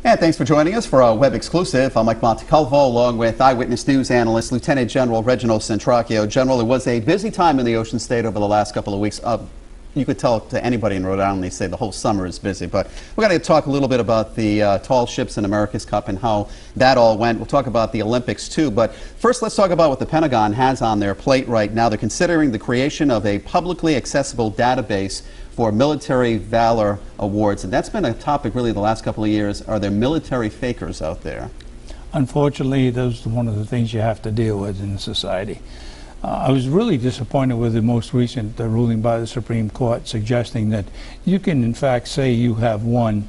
And thanks for joining us for our web exclusive. I'm Mike Montecalvo, along with Eyewitness News analyst Lieutenant General Reginald Centracchio. General, it was a busy time in the Ocean State over the last couple of weeks. You could tell to anybody in Rhode Island, they say the whole summer is busy. But we're going to talk a little bit about the tall ships in America's Cup and how that all went. We'll talk about the Olympics too. But first, let's talk about what the Pentagon has on their plate right now. They're considering the creation of a publicly accessible database for military valor awards, and that's been a topic really the last couple of years. Are there military fakers out there? Unfortunately, those are one of the things you have to deal with in society. I was really disappointed with the most recent ruling by the Supreme Court suggesting that you can in fact say you have won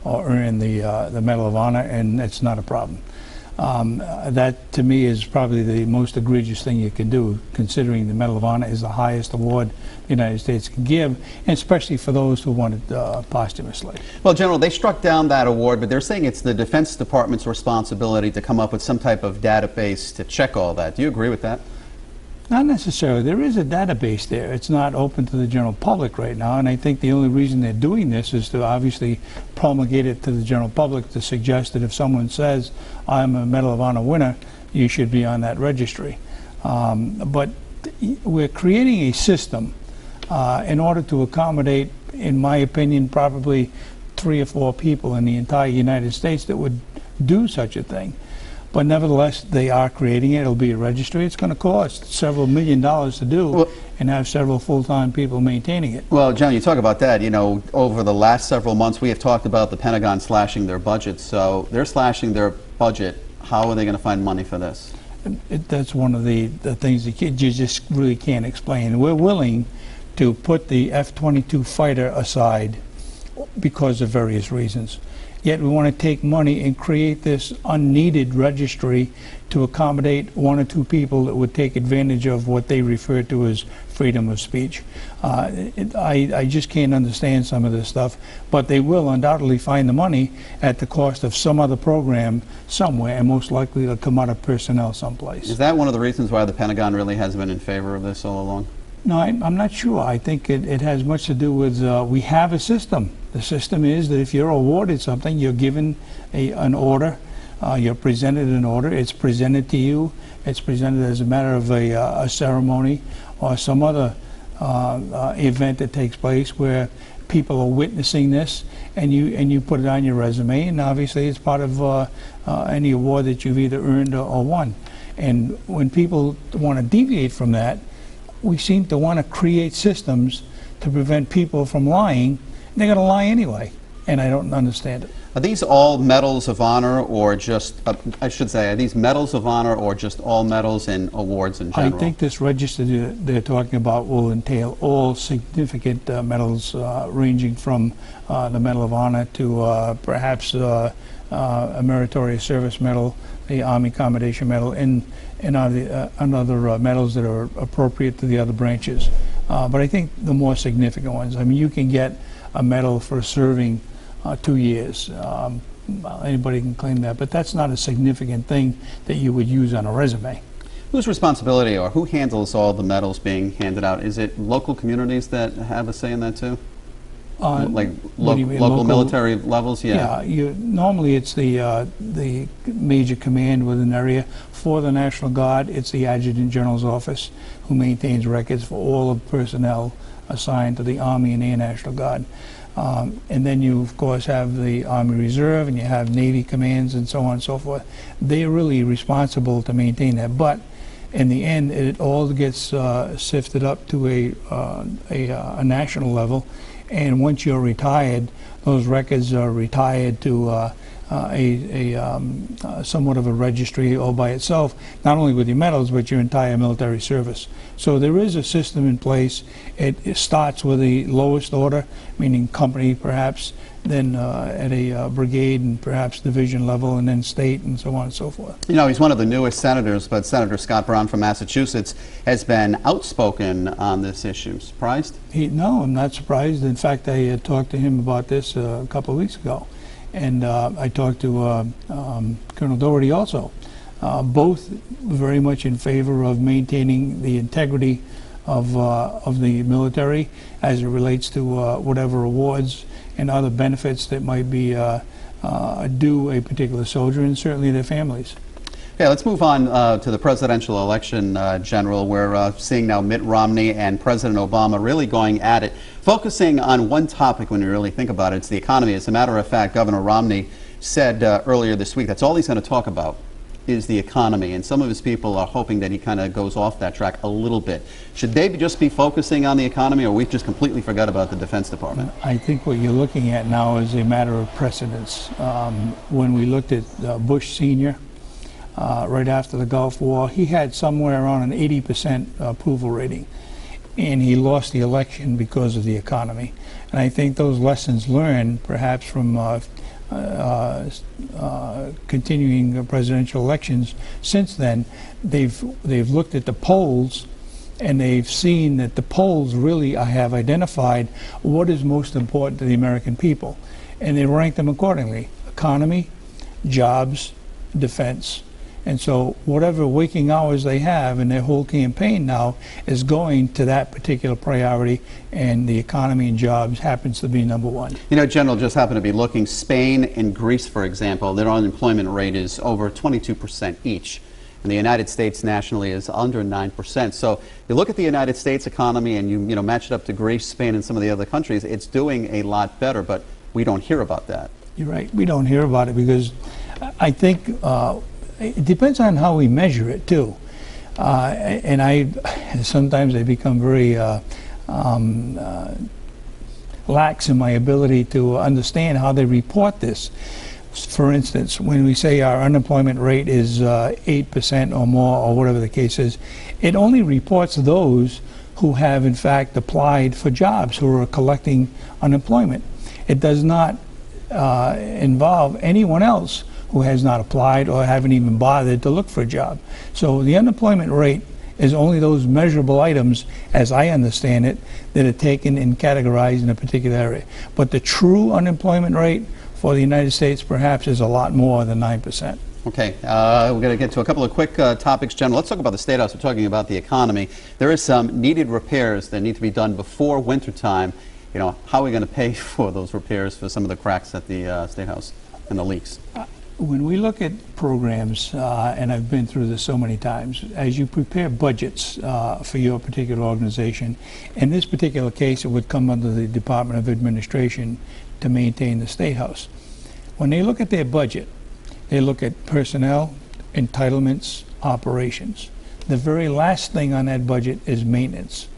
or earned the Medal of Honor, and it's not a problem. That to me is probably the most egregious thing you can do, considering the Medal of Honor is the highest award the United States can give, and especially for those who won it posthumously. Well, General, they struck down that award, but they're saying it's the Defense Department's responsibility to come up with some type of database to check all that. Do you agree with that? Not necessarily. There is a database there. It's not open to the general public right now, and I think the only reason they're doing this is to obviously promulgate it to the general public to suggest that if someone says, I'm a Medal of Honor winner, you should be on that registry. But we're creating a system in order to accommodate, in my opinion, probably 3 or 4 people in the entire United States that would do such a thing. But nevertheless, they are creating it. It'll be a registry. It's going to cost several $1 million to do, and have several full-time people maintaining it. Well, John, you talk about that. You know, over the last several months, we have talked about the Pentagon slashing their budget. So they're slashing their budget. How are they going to find money for this? That's one of the things that you just really can't explain. We're willing to put the F-22 fighter aside because of various reasons. Yet we want to take money and create this unneeded registry to accommodate 1 or 2 people that would take advantage of what they refer to as freedom of speech. I just can't understand some of this stuff, but they will undoubtedly find the money at the cost of some other program somewhere, and most likely it'll come out of personnel someplace. Is that one of the reasons why the Pentagon really has been in favor of this all along? No, I'm not sure. I think it has much to do with we have a system. The system is that if you're awarded something, you're given an order, you're presented an order, it's presented to you, it's presented as a matter of a ceremony or some other event that takes place where people are witnessing this, and you put it on your resume, and obviously it's part of any award that you've either earned or won. And when people want to deviate from that, we seem to want to create systems to prevent people from lying. They're going to lie anyway, and I don't understand it. Are these all medals of honor, or just, I should say, are these medals of honor or just all medals and awards in general? I think this register they're talking about will entail all significant medals, ranging from the Medal of Honor to perhaps a Meritorious Service Medal, the Army Commendation Medal, and other medals that are appropriate to the other branches. But I think the more significant ones, I mean, you can get a medal for serving 2 years. Anybody can claim that, but that's not a significant thing that you would use on a resume. Whose responsibility, or who handles all the medals being handed out? Is it local communities that have a say in that too? Like local military levels? Yeah. Normally it's the major command within an area. For the National Guard, it's the Adjutant General's office who maintains records for all of personnel assigned to the Army and Air National Guard. And then you, of course, have the Army Reserve, and you have Navy commands and so on and so forth. They're really responsible to maintain that. But in the end, it all gets sifted up to a national level. And once you're retired, those records are retired to somewhat of a registry all by itself, not only with your medals, but your entire military service. So there is a system in place. It starts with the lowest order, meaning company perhaps, then at a brigade and perhaps division level, and then state, and so on and so forth. You know, he's one of the newest senators, but Senator Scott Brown from Massachusetts has been outspoken on this issue. Surprised? No, I'm not surprised. In fact, I talked to him about this a couple of weeks ago. And I talked to Colonel Doherty also. Both very much in favor of maintaining the integrity of the military as it relates to whatever awards and other benefits that might be due a particular soldier and certainly their families. Okay, let's move on to the presidential election, General. We're seeing now Mitt Romney and President Obama really going at it, focusing on one topic when you really think about it. It's the economy. As a matter of fact, Governor Romney said earlier this week that's all he's going to talk about is the economy, and some of his people are hoping that he kind of goes off that track a little bit. Should they just be focusing on the economy, or we've just completely forgot about the Defense Department? I think what you're looking at now is a matter of precedence. When we looked at Bush Sr., right after the Gulf War, he had somewhere around an 80% approval rating, and he lost the election because of the economy. And I think those lessons learned, perhaps from continuing presidential elections since then, they've looked at the polls, and they've seen that the polls really have identified what is most important to the American people, and they rank them accordingly: economy, jobs, defense. And so whatever waking hours they have in their whole campaign now is going to that particular priority, and the economy and jobs happens to be number one. You know, General, just happened to be looking, Spain and Greece, for example, their unemployment rate is over 22% each. And the United States nationally is under 9%. So you look at the United States economy and you match it up to Greece, Spain, and some of the other countries, it's doing a lot better, but we don't hear about that. You're right. We don't hear about it because I think it depends on how we measure it too, and sometimes I become very lax in my ability to understand how they report this. For instance, when we say our unemployment rate is 8% or more, or whatever the case is, it only reports those who have in fact applied for jobs, who are collecting unemployment. It does not involve anyone else who has not applied or haven't even bothered to look for a job. So the unemployment rate is only those measurable items, as I understand it, that are taken and categorized in a particular area. But the true unemployment rate for the United States perhaps is a lot more than 9%. Okay, we're going to get to a couple of quick topics, General. Let's talk about the State House. We're talking about the economy. There is some needed repairs that need to be done before wintertime. You know, how are we going to pay for those repairs for some of the cracks at the State House and the leaks? When we look at programs, and I've been through this so many times, as you prepare budgets for your particular organization, in this particular case it would come under the Department of Administration to maintain the State House. When they look at their budget, they look at personnel, entitlements, operations. The very last thing on that budget is maintenance,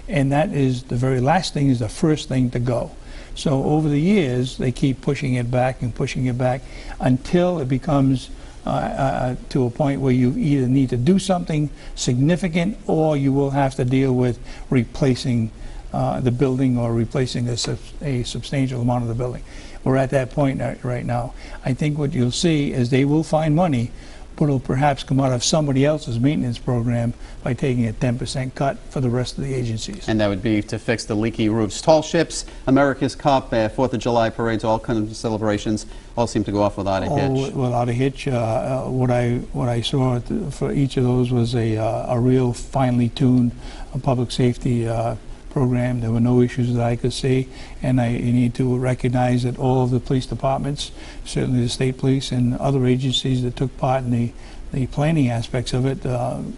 and that is the very last thing, is the first thing to go. So over the years, they keep pushing it back and pushing it back until it becomes to a point where you either need to do something significant, or you will have to deal with replacing the building, or replacing a substantial amount of the building. We're at that point right now. I think what you'll see is they will find money, but it'll perhaps come out of somebody else's maintenance program by taking a 10% cut for the rest of the agencies. And that would be to fix the leaky roofs. Tall ships, America's Cup, 4th of July parades, all kinds of celebrations, all seem to go off without a hitch. Without a hitch. What I saw for each of those was a real finely tuned public safety program. There were no issues that I could see, and you need to recognize that all of the police departments, certainly the state police and other agencies that took part in the planning aspects of it,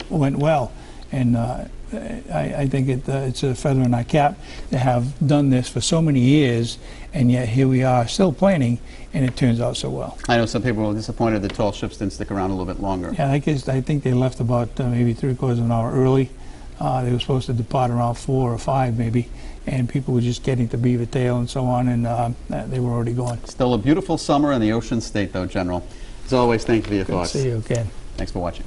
went well. And I think it's a feather in our cap to have done this for so many years, and yet here we are still planning, and it turns out so well. I know some people were disappointed that tall ships didn't stick around a little bit longer. Yeah, I think they left about maybe 3/4 of an hour early. They were supposed to depart around 4 or 5 maybe, and people were just getting to Beaver Tail and so on, and they were already going. Still a beautiful summer in the Ocean State, though, General. As always, thank you for your thoughts. Good to see you again. Thanks for watching.